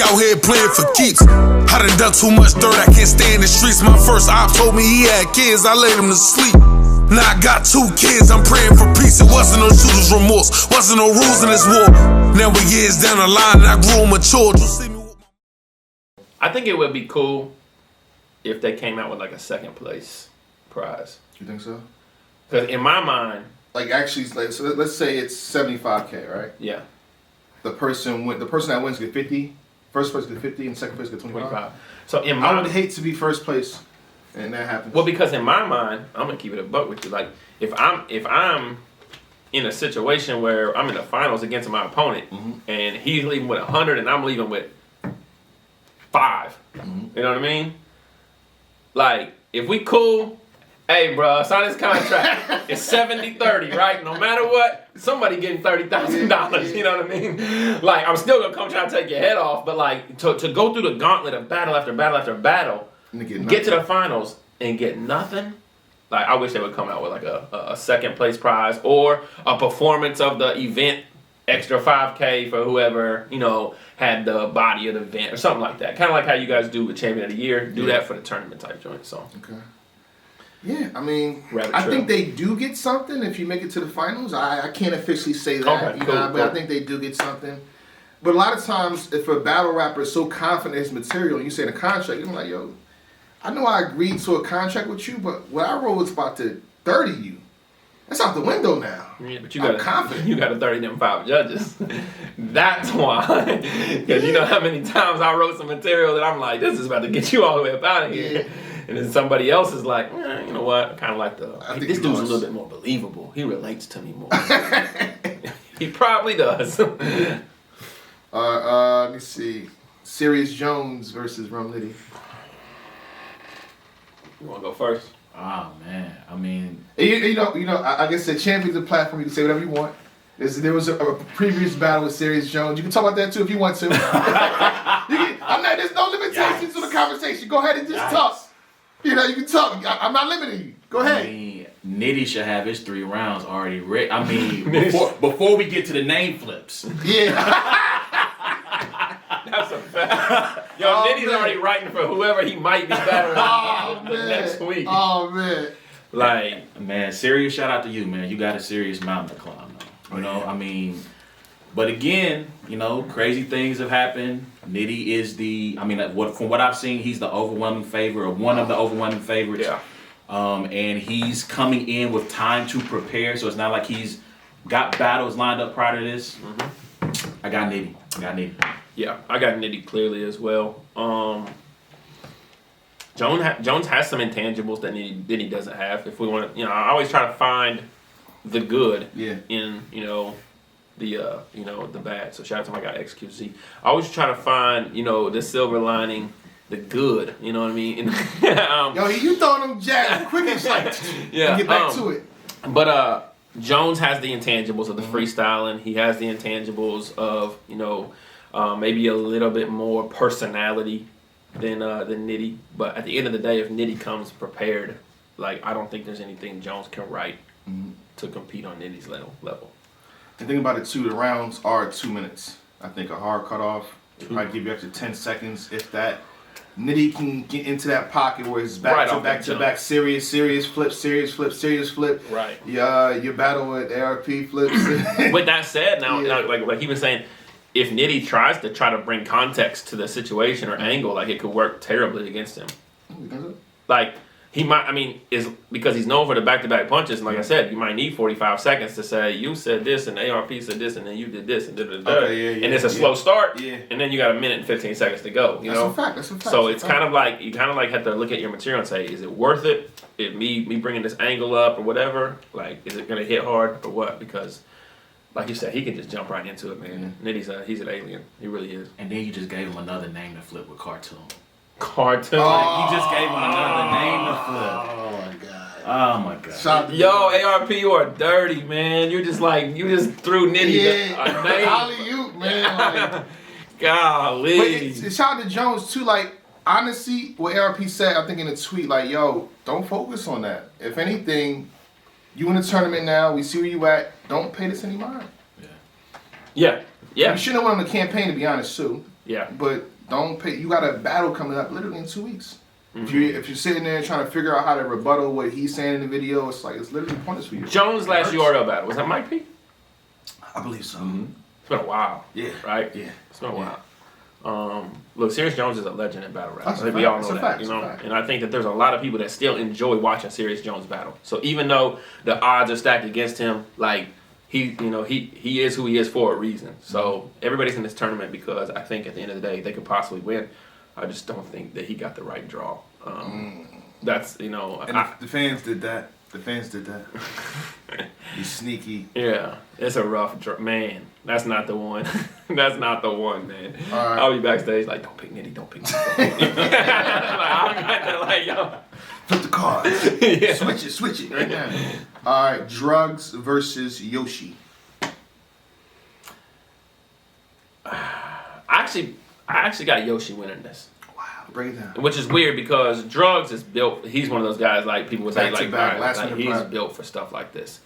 out here playing for keeps. I done done too much dirt, I can't stay in the streets. My first op told me he had kids, I laid him to sleep. Now I got 2 kids, I'm praying for peace. It wasn't no shooter's remorse, wasn't no rules in this war. Now we years down the line and I grew and matured. I think it would be cool if they came out with like a second place prize. You think so? Because in my mind, like actually, like, so let's say it's $75K, right? Yeah. The person that wins get 50. First place gets 50, and second place gets 25. So in I would hate to be first place, and that happens. Well, because in my mind, I'm gonna keep it a buck with you. Like if I'm in a situation where I'm in the finals against my opponent, and he's leaving with 100, and I'm leaving with 5. You know what I mean? Like if we cool. Hey, bro, sign this contract. It's 70-30, right? No matter what, somebody getting $30,000. You know what I mean? Like, I'm still gonna come try to take your head off, but like to go through the gauntlet of battle after battle after battle, get to the finals and get nothing. Like, I wish they would come out with like a second place prize or a performance of the event, extra 5K for whoever had the body of the event or something like that. Kind of like how you guys do with Champion of the Year. Do that for the tournament type joint. So. Okay. Yeah, I mean, I think they do get something if you make it to the finals. I can't officially say that, okay, but I think they do get something. But a lot of times, if a battle rapper is so confident in his material, and you say in a contract, you're like, yo, I know I agreed to a contract with you, but what I wrote was about to 30 you. That's out the window now. Yeah, but you I'm confident. You got to 30 them 5 judges. That's why. Because you know how many times I wrote some material that I'm like, this is about to get you all the way up out of here. Yeah. And then somebody else is like, you know what? Kind of like this dude's a little bit more believable. He relates to me more. He probably does. Let me see. Serious Jones versus Rum Liddy. You want to go first? Oh man, I mean, you know. I guess the champion's a platform. You can say whatever you want. There was a previous battle with Serious Jones. You can talk about that too if you want to. There's no limitations to the conversation. Go ahead and just talk. You can talk. I'm not limiting you. Go ahead. I mean, Nitty should have his 3 rounds already ready. I mean, before we get to the name flips. Yeah. That's a fact. Yo, Nitty's already writing for whoever he might be battling next week. Oh, man. Like, man, serious shout out to you, man. You got a serious mountain to climb, though. I mean, but again, crazy things have happened. Nitty is from what I've seen, he's the overwhelming favorite, or one of the overwhelming favorites. Yeah. And he's coming in with time to prepare, so it's not like he's got battles lined up prior to this. I got Nitty. Yeah, I got Nitty clearly as well. Jones has some intangibles that Nitty doesn't have. If we want to, I always try to find the good in the bad. So shout out to my guy XQZ. I always try to find the silver lining, the good. You know what I mean? Yo, you throwing them jabs quick and like get back to it. But Jones has the intangibles of the freestyling. He has the intangibles of maybe a little bit more personality than Nitty. But at the end of the day, if Nitty comes prepared, like I don't think there's anything Jones can write to compete on Nitty's level. And think about it too, the rounds are 2 minutes. I think a hard cutoff might give you extra 10 seconds if that. Nitty can get into that pocket where it's back to back, serious flip. Right. Yeah, your battle with ARP flips. With that said, now like he was saying, if Nitty tries to bring context to the situation or angle, like it could work terribly against him. Like he might, is because he's known for the back-to-back punches, and like I said, you might need 45 seconds to say, you said this, and ARP said this, and then you did this, and and it's a slow start, and then you got 1 minute and 15 seconds to go, That's a fact. So it's kind of like, you have to look at your material and say, is it worth it? If me bringing this angle up or whatever, like, is it going to hit hard or what? Because, like you said, he can just jump right into it, man. Nitty's he's an alien. He really is. And then you just gave him another name to flip with Cartoon. Cartoon. You just gave him another name to flip. Oh my god. Yo, ARP, you are dirty, man. You just threw Nitty a name. Alley-oop, man. Golly. But shout out to Jones too. Like honestly, what ARP said, I think in a tweet, like, yo, don't focus on that. If anything, you in the tournament now. We see where you at. Don't pay this any mind. Yeah. You shouldn't have went on the campaign, to be honest, too. Yeah. But don't pay. You got a battle coming up literally in 2 weeks. If you're sitting there trying to figure out how to rebuttal what he's saying in the video, it's like it's literally pointless for you. Jones' last URL battle was that Mike P? I believe so. It's been a while. Yeah. Right. Yeah. It's been a while. Look, Serious Jones is a legend in battle rap. That's a We fact. all That's know a that, fact. you That's a know. fact. And I think that there's a lot of people that still enjoy watching Serious Jones battle. So even though the odds are stacked against him, like he is who he is for a reason. So everybody's in this tournament because I think at the end of the day they could possibly win. I just don't think that he got the right draw. That's And the fans did that. The fans did that. He's sneaky. yeah, it's a rough draw. Man, that's not the one. That's not the one, man. All right. I'll be backstage like, don't pick Nitty, don't pick Nitty. like, yo. Flip the cards. Yeah. Switch it right now. All right, Drugs versus Yoshi. I actually got Yoshi winning this. Wow, break it down. Which is weird because Drugs is built. He's one of those guys like people would say Back to like, back, all last right, like minute he's prep. built for stuff like this.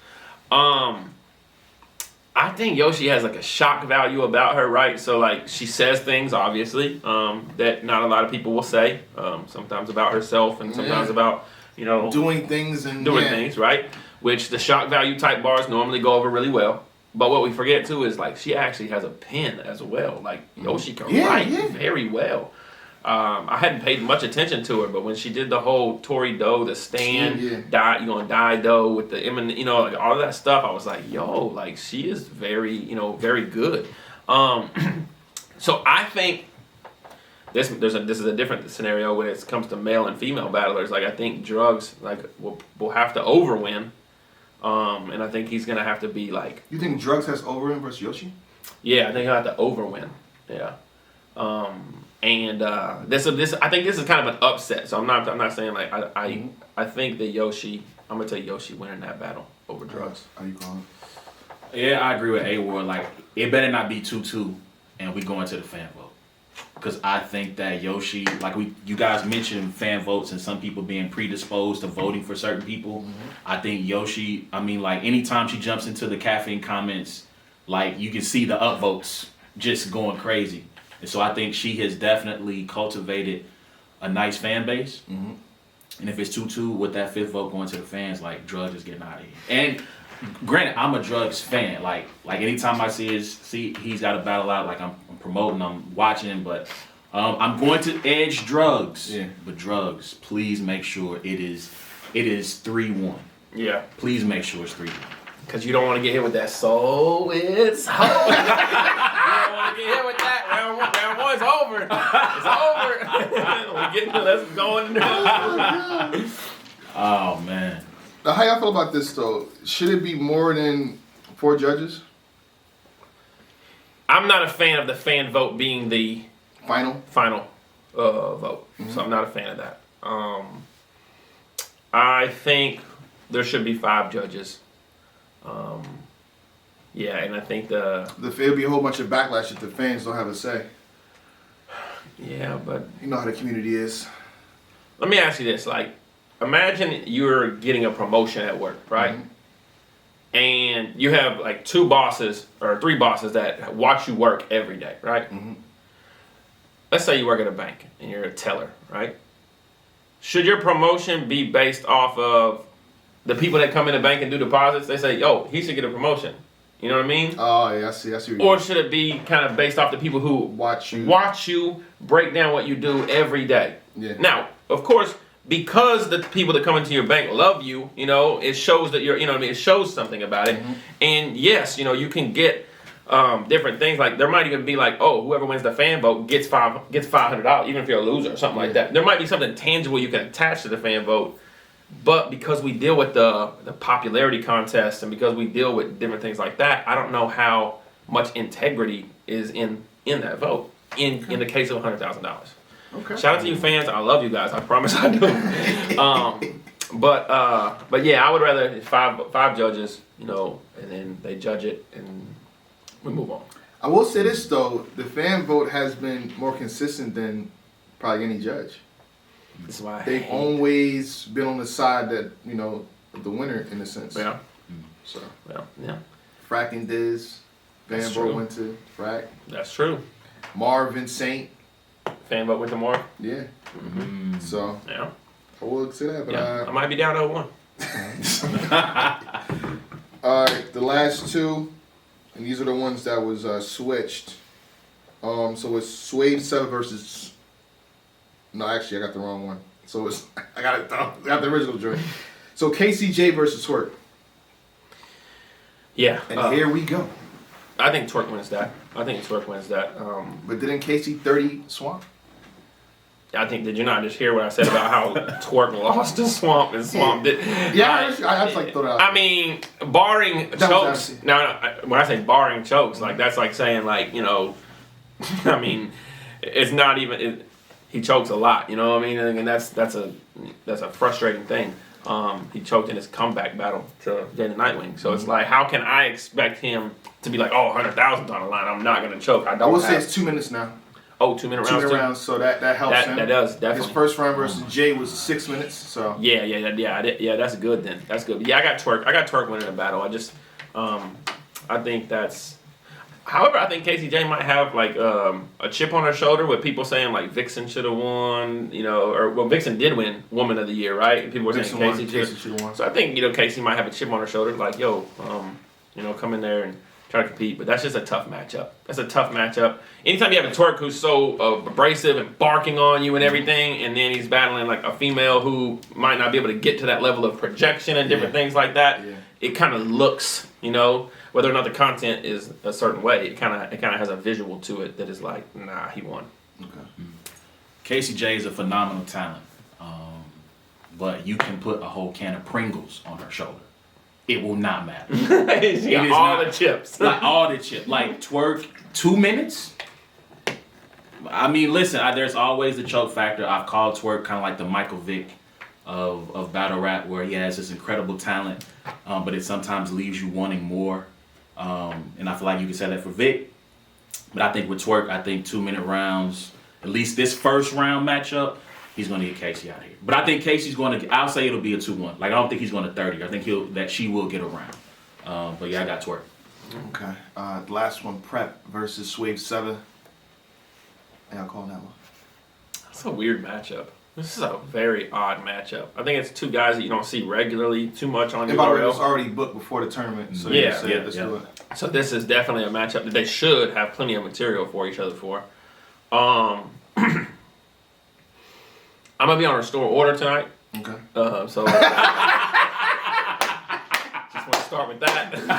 I think Yoshi has like a shock value about her, right? So like she says things obviously that not a lot of people will say. Sometimes about herself and sometimes about Doing things and doing things, right? Which the shock value type bars normally go over really well. But what we forget too is like she actually has a pen as well. Like Yoshi can write very well. I hadn't paid much attention to her, but when she did the whole Tory Doe, the stand, die Doe with the like all of that stuff, I was like, yo, like she is very, very good. So I think this is a different scenario when it comes to male and female battlers. Like I think Drugs will have to overwin. And I think he's gonna have to be like. You think Drugs has over him versus Yoshi? Yeah, I think he'll have to overwin. Yeah. And this I think this is kind of an upset. So I'm not saying like I think that Yoshi. I'm gonna take Yoshi winning that battle over Drugs. How you calling? Yeah, I agree with A-Ward. Like, it better not be 2-2 and we go into the fan vote. Because I think that Yoshi, like you guys mentioned fan votes and some people being predisposed to voting for certain people. I think Yoshi, like anytime she jumps into the caffeine comments, like you can see the upvotes just going crazy. And so I think she has definitely cultivated a nice fan base. And if it's 2-2 with that fifth vote going to the fans, like Drugs is getting out of here. And granted, I'm a Drugs fan. Like anytime I see he's got a battle out, like I'm promoting, I'm watching him, but I'm going to edge Drugs. Yeah. But Drugs, please make sure it is 3-1. Yeah. Please make sure it's 3-1. Because you don't want to get hit with that. So it's over. You don't want to get hit with that. Round one's over. It's over. Let's go in there. Oh man. Now, how y'all feel about this though? Should it be more than 4 judges? I'm not a fan of the fan vote being the Final? final vote. So I'm not a fan of that. I think there should be 5 judges. Yeah, and I think There'll be a whole bunch of backlash if the fans don't have a say. Yeah, but You know how the community is. let me ask you this: like, imagine you're getting a promotion at work, right? And you have like 2 bosses or 3 bosses that watch you work every day, right? Let's say you work at a bank and you're a teller, right? Should your promotion be based off of the people that come in the bank and do deposits? They say, yo, he should get a promotion. You know what I mean? Oh, yeah, I see. What you Or mean. should it be kind of based off the people who Watch you. break down what you do every day? Yeah. Now, of course, because the people that come into your bank love you, it shows that you're, it shows something about it. And yes, you can get different things. Like there might even be like, oh, whoever wins the fan vote gets $500, even if you're a loser or something like that. There might be something tangible you can attach to the fan vote. But because we deal with the popularity contest and because we deal with different things like that, I don't know how much integrity is in that vote in the case of $100,000. Okay. Shout out to you fans. I love you guys. I promise I do. But yeah, I would rather five judges, and then they judge it and we move on. I will say this though, the fan vote has been more consistent than probably any judge. This is why They've always been on the side that, the winner in a sense. Yeah. So Well, yeah. Frack and Diz, fan That's vote true. went to Frack. That's true. Marvin Saint. Fan vote with the more. Yeah. So Yeah. I would say that, but Yeah. I might be down 0-1. all right, the last two, and these are the ones that was switched. So it's Suede 7 versus. No, actually, I got the wrong one. So it's I got the original joint. So KCJ versus TWORK. Yeah. And here we go. I think TWORK wins that. But didn't KC 30 Swamp? I think, did you not just hear what I said about how TWORK lost to Swamp and Swamp did? Yeah, I just like throw that out. I mean, barring chokes. No, when I say barring chokes, like that's like saying like, you know, I mean, it's not even. He chokes a lot, you know what I mean, and that's a frustrating thing. He choked in his comeback battle to Jaden Nightwing, so it's like, how can I expect him to be like, oh, 100,000 on the line? I'm not gonna choke. I will say it's 2 minutes now. Oh, 2 minute rounds. 2 minute rounds, so that helps him. That does definitely. His first round versus Jay was 6 minutes, so yeah. That's good then. That's good. Yeah, I got TWORK winning the battle. I just, I think that's. However, I think KCJ might have like a chip on her shoulder with people saying like Vixen should have won, you know, or well, Vixen did win Woman of the Year, right? People were saying Casey should have won. So I think, you know, Casey might have a chip on her shoulder, like, yo, you know, come in there and try to compete. But that's just a tough matchup. That's a tough matchup. Anytime you have a TWORK who's so abrasive and barking on you and everything, and then he's battling like a female who might not be able to get to that level of projection and different things like that, it kind of looks, you know. Whether or not the content is a certain way, it kind of has a visual to it that is like, nah, he won. Okay. KCJ is a phenomenal talent, but you can put a whole can of Pringles on her shoulder. It will not matter. She got all the chips. Like all the chips. Like TWORK, 2 minutes? I mean, listen, there's always the choke factor. I've called TWORK kind of like the Michael Vick of battle rap, where he has this incredible talent, but it sometimes leaves you wanting more. And I feel like you can say that for Vic. But I think with TWORK, I think 2 minute rounds, at least this first round matchup, he's going to get Casey out of here. But I think Casey's going to, I'll say it'll be a 2-1. Like, I don't think he's going to 30. I think that she will get a round. But yeah, I got TWORK. Okay. The last one, Prep versus Swave 7. Yeah, I'll call that one. That's a weird matchup. This is a very odd matchup. I think it's two guys that you don't see regularly too much on your URL. It was already booked before the tournament, so let's do it. So this is definitely a matchup that they should have plenty of material for each other for. I'm gonna be on Restore Order tonight. Okay. So just want to start with that. And we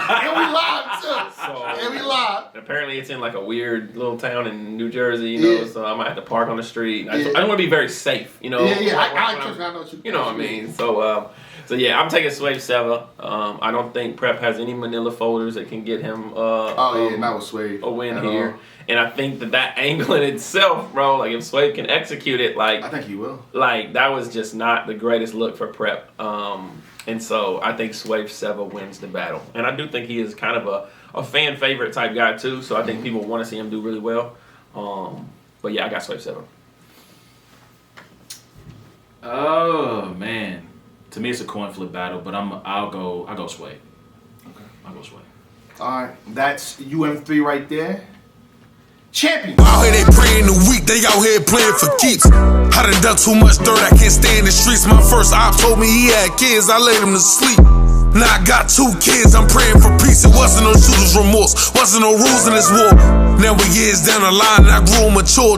live too. And we live. Apparently it's in like a weird little town in New Jersey, you know, so I might have to park on the street. I don't want to be very safe, you know. I know what you know what I mean. So yeah, I'm taking Swave 7. I don't think Prep has any Manila folders that can get him not with Swave. A win here. And I think that angle in itself, bro, like if Swave can execute it, like I think he will. Like that was just not the greatest look for Prep. And so I think Swave 7 wins the battle. And I do think he is kind of a fan favorite type guy too. So I think people want to see him do really well. But yeah, I got Swave 7. Oh man. To me, it's a coin flip battle, but I'll go Swave. Okay, I'll go Swave. All right, that's UM3 right there. Champion. Out here they praying the week, they out here playing for keeps. I done too much dirt, I can't stay in the streets. My first op told me he had kids, I laid him to sleep. Now I got 2 kids, I'm praying for peace. It wasn't no shooter's remorse, wasn't no rules in this war. Now we years down the line and I grew mature.